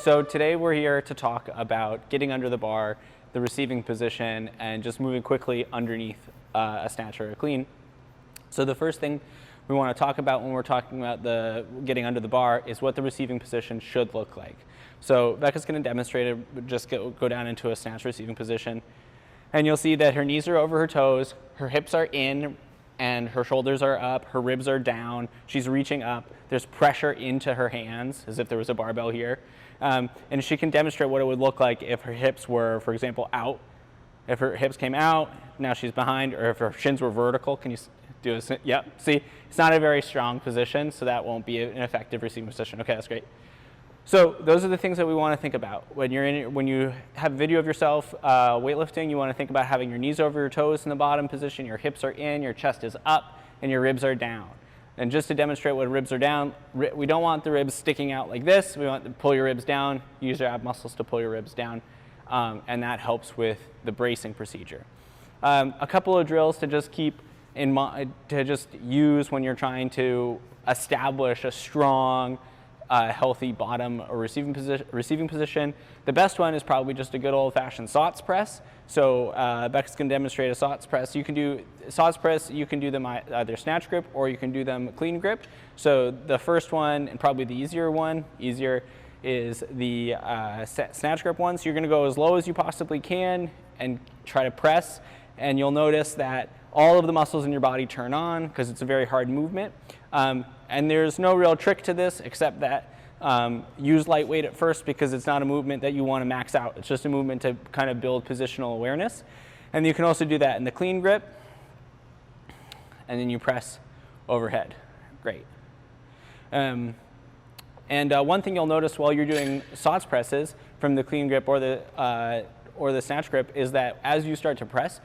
So today we're here to talk about getting under the bar, the receiving position, and just moving quickly underneath a snatch or a clean. So the first thing we want to talk about when we're talking about the getting under the bar is what the receiving position should look like. So Becca's going to demonstrate it. Just go down into a snatch receiving position, and you'll see that her knees are over her toes, her hips are in, and her shoulders are up, her ribs are down, she's reaching up, there's pressure into her hands as if there was a barbell here. And she can demonstrate what it would look like if her hips were, for example, out. If her hips came out, now she's behind, or if her shins were vertical. Can you do this? Yep, see, it's not a very strong position, so that won't be an effective receiving position. Okay, that's great. So those are the things that we want to think about. When you have a video of yourself weightlifting, you want to think about having your knees over your toes in the bottom position, your hips are in, your chest is up, and your ribs are down. And just to demonstrate what ribs are down, we don't want the ribs sticking out like this. We want to pull your ribs down, use your ab muscles to pull your ribs down, and that helps with the bracing procedure. A couple of drills to just keep in mind, to just use when you're trying to establish a strong, healthy bottom or receiving position. The best one is probably just a good old-fashioned SOTS press. So Becca's going to demonstrate a SOTS press. You can do SOTS press. You can do them either snatch grip or you can do them clean grip. So the first one, and probably the easier one, is the snatch grip one. So you're going to go as low as you possibly can and try to press. And you'll notice that all of the muscles in your body turn on because it's a very hard movement. And there's no real trick to this except that use light weight at first because it's not a movement that you want to max out. It's just a movement to kind of build positional awareness. And you can also do that in the clean grip. And then you press overhead. Great. And one thing you'll notice while you're doing SOTS presses from the clean grip or the snatch grip is that as you start to press,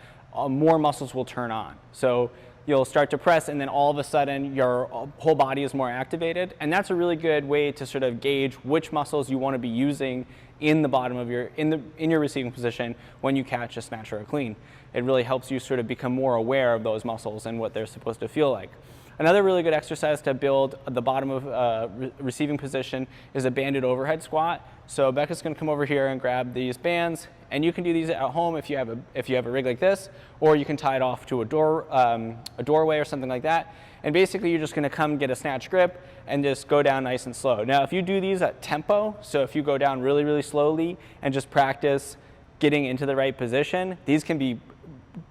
more muscles will turn on. So you'll start to press and then all of a sudden your whole body is more activated, and that's a really good way to sort of gauge which muscles you want to be using in the bottom of your in your receiving position when you catch a snatch or a clean. It really helps you sort of become more aware of those muscles and what they're supposed to feel like. Another really good exercise to build the bottom of receiving position is a banded overhead squat. So Becca's going to come over here and grab these bands, and you can do these at home if you have a rig like this, or you can tie it off to a doorway or something like that. And basically, you're just going to come get a snatch grip and just go down nice and slow. Now, if you do these at tempo, so if you go down really, really slowly and just practice getting into the right position, these can be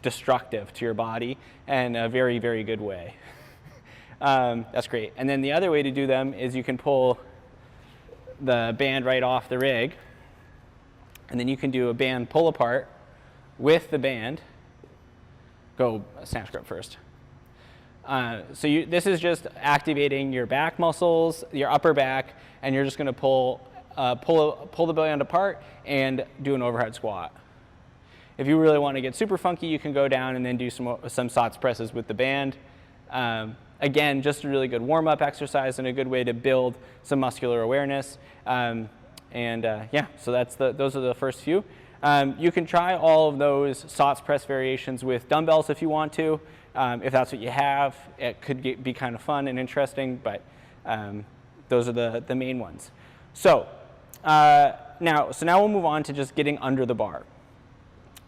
destructive to your body in a very, very good way. That's great. And then the other way to do them is you can pull the band right off the rig, and then you can do a band pull apart with the band. Go snatch grip first. This is just activating your back muscles, your upper back, and you're just going to pull the band apart and do an overhead squat. If you really want to get super funky, you can go down and then do some SOTS presses with the band. Again, just a really good warm-up exercise and a good way to build some muscular awareness. Yeah, so those are the first few. You can try all of those SOTS press variations with dumbbells if you want to. If that's what you have, it could be kind of fun and interesting, but those are the main ones. So now we'll move on to just getting under the bar.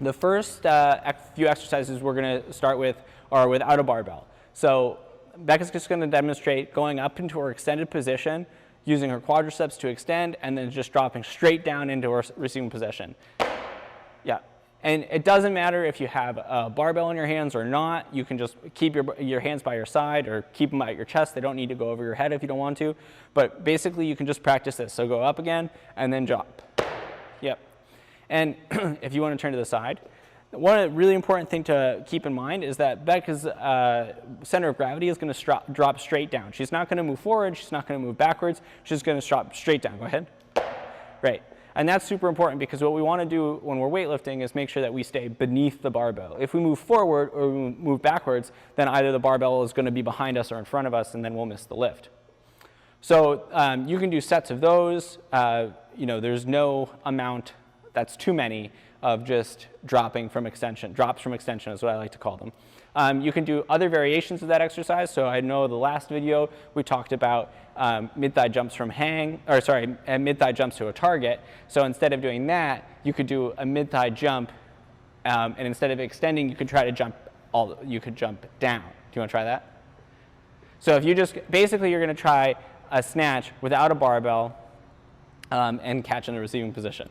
The first few exercises we're going to start with are without a barbell. So Becca's just going to demonstrate going up into her extended position, using her quadriceps to extend, and then just dropping straight down into her receiving position. Yeah, and it doesn't matter if you have a barbell in your hands or not. You can just keep your hands by your side or keep them at your chest. They don't need to go over your head if you don't want to. But basically, you can just practice this. So go up again and then drop. Yep. And if you want to turn to the side, one really important thing to keep in mind is that Becca's center of gravity is going to drop straight down. She's not going to move forward. She's not going to move backwards. She's going to drop straight down. Go ahead. Right. And that's super important because what we want to do when we're weightlifting is make sure that we stay beneath the barbell. If we move forward or we move backwards, then either the barbell is going to be behind us or in front of us, and then we'll miss the lift. So you can do sets of those. There's no amount that's too many of just dropping from extension. Drops from extension is what I like to call them. You can do other variations of that exercise. So I know the last video we talked about mid-thigh jumps from mid-thigh jumps to a target. So instead of doing that, you could do a mid-thigh jump, and instead of extending, you could try to jump you could jump down. Do you want to try that? So if you just, basically you're going to try a snatch without a barbell and catch in the receiving position.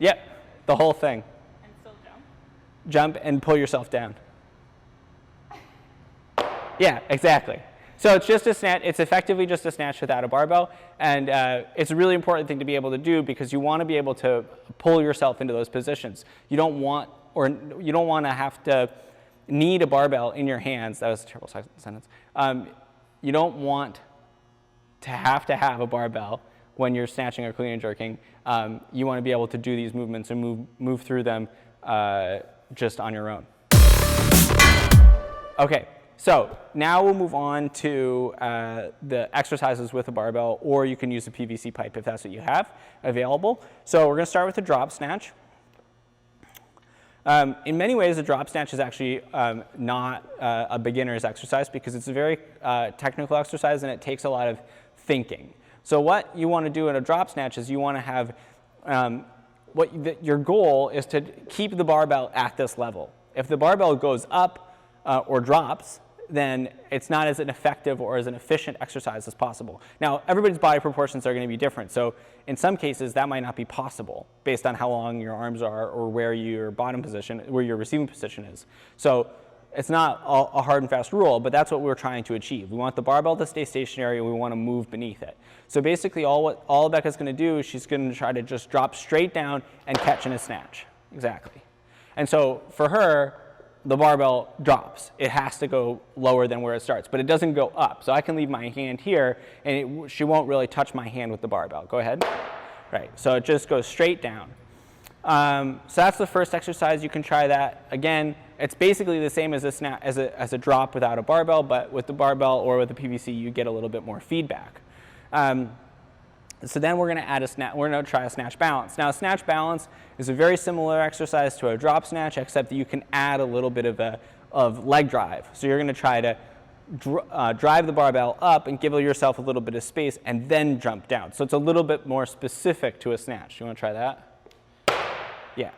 Yep, the whole thing. And still jump? Jump and pull yourself down. Yeah, exactly. So it's just a snatch. It's effectively just a snatch without a barbell, and it's a really important thing to be able to do because you want to be able to pull yourself into those positions. You don't want to have to need a barbell in your hands. That was a terrible sentence. You don't want to have a barbell when you're snatching or clean and jerking. You want to be able to do these movements and move through them just on your own. Okay, so now we'll move on to the exercises with a barbell, or you can use a PVC pipe if that's what you have available. So we're going to start with a drop snatch. In many ways, a drop snatch is actually not a beginner's exercise because it's a very technical exercise and it takes a lot of thinking. So what you want to do in a drop snatch is you want to have, your goal is to keep the barbell at this level. If the barbell goes up or drops, then it's not as an effective or as an efficient exercise as possible. Now, everybody's body proportions are going to be different. So in some cases, that might not be possible based on how long your arms are or where your bottom position, where your receiving position is. So it's not a hard and fast rule, but that's what we're trying to achieve. We want the barbell to stay stationary and we want to move beneath it. So basically all Becca's going to do is she's going to try to just drop straight down and catch in a snatch. Exactly. And so for her, the barbell drops. It has to go lower than where it starts, but it doesn't go up. So I can leave my hand here and she won't really touch my hand with the barbell. Go ahead. Right, so it just goes straight down. So that's the first exercise. You can try that. Again, it's basically the same as a drop without a barbell, but with the barbell or with the PVC, you get a little bit more feedback. So then we're going to add we're going to try a snatch balance. Now, a snatch balance is a very similar exercise to a drop snatch, except that you can add a little bit of leg drive. So you're going to try to drive the barbell up and give yourself a little bit of space and then jump down. So it's a little bit more specific to a snatch. You want to try that? Yeah.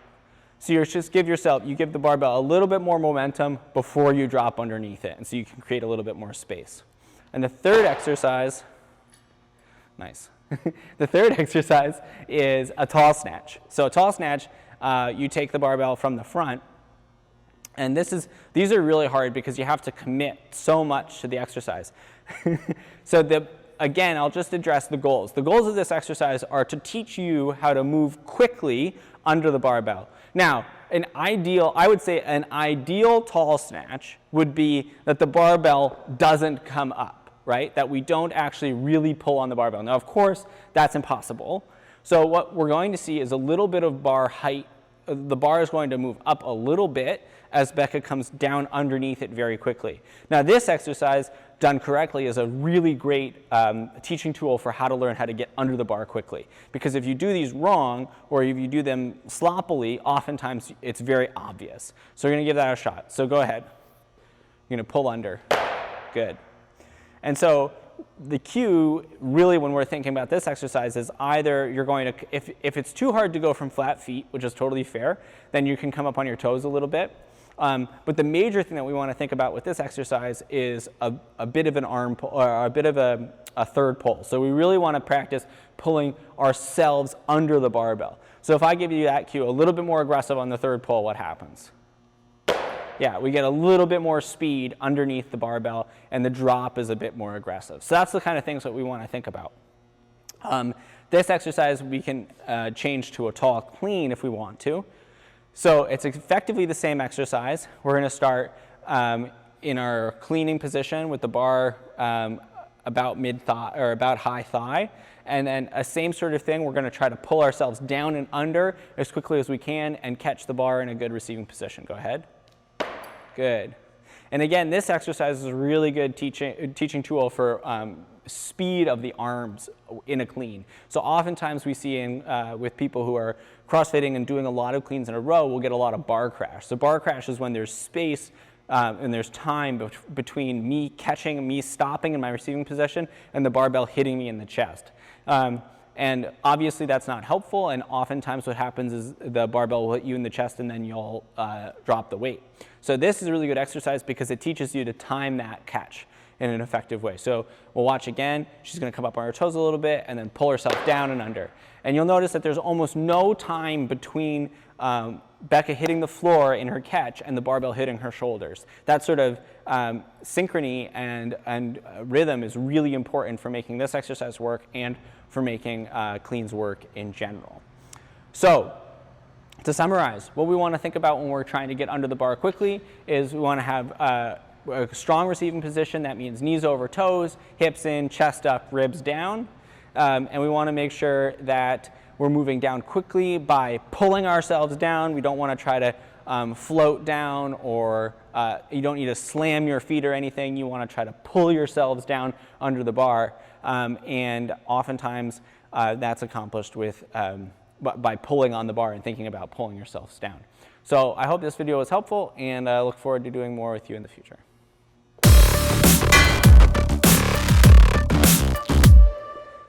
So you just give the barbell a little bit more momentum before you drop underneath it, and so you can create a little bit more space. And the third exercise, nice. The third exercise is a tall snatch. So a tall snatch, you take the barbell from the front, and these are really hard because you have to commit so much to the exercise. So again, I'll just address the goals. The goals of this exercise are to teach you how to move quickly under the barbell. Now, I would say an ideal tall snatch would be that the barbell doesn't come up. Right? That we don't actually really pull on the barbell. Now, of course, that's impossible. So what we're going to see is a little bit of bar height. The bar is going to move up a little bit as Becca comes down underneath it very quickly. Now, this exercise, done correctly, is a really great teaching tool for how to learn how to get under the bar quickly. Because if you do these wrong, or if you do them sloppily, oftentimes it's very obvious. So we're going to give that a shot. So go ahead. You're going to pull under. Good. And so the cue, really, when we're thinking about this exercise, is either you're going to, if it's too hard to go from flat feet, which is totally fair, then you can come up on your toes a little bit. But the major thing that we want to think about with this exercise is a bit of an arm pull, or a bit of a third pull. So we really want to practice pulling ourselves under the barbell. So if I give you that cue, a little bit more aggressive on the third pull, what happens? Yeah, we get a little bit more speed underneath the barbell, and the drop is a bit more aggressive. So that's the kind of things that we want to think about. This exercise we can change to a tall clean if we want to. So it's effectively the same exercise. We're going to start in our cleaning position with the bar about mid-thigh or about high thigh. And then a same sort of thing, we're going to try to pull ourselves down and under as quickly as we can and catch the bar in a good receiving position. Go ahead. Good. And again, this exercise is a really good teaching tool for speed of the arms in a clean. So oftentimes we see with people who are CrossFitting and doing a lot of cleans in a row, we'll get a lot of bar crash. So bar crash is when there's space and there's time between me catching, me stopping in my receiving position, and the barbell hitting me in the chest. And obviously that's not helpful, and oftentimes what happens is the barbell will hit you in the chest and then you'll drop the weight. So this is a really good exercise because it teaches you to time that catch in an effective way. So we'll watch again. She's going to come up on her toes a little bit and then pull herself down and under. And you'll notice that there's almost no time between Becca hitting the floor in her catch and the barbell hitting her shoulders. That sort of synchrony and rhythm is really important for making this exercise work and for making cleans work in general. So to summarize, what we want to think about when we're trying to get under the bar quickly is we want to have a strong receiving position. That means knees over toes, hips in, chest up, ribs down. And we want to make sure that we're moving down quickly by pulling ourselves down. We don't want to try to float down, or you don't need to slam your feet or anything. You want to try to pull yourselves down under the bar. And oftentimes that's accomplished with by pulling on the bar and thinking about pulling yourselves down. So I hope this video was helpful, and I look forward to doing more with you in the future.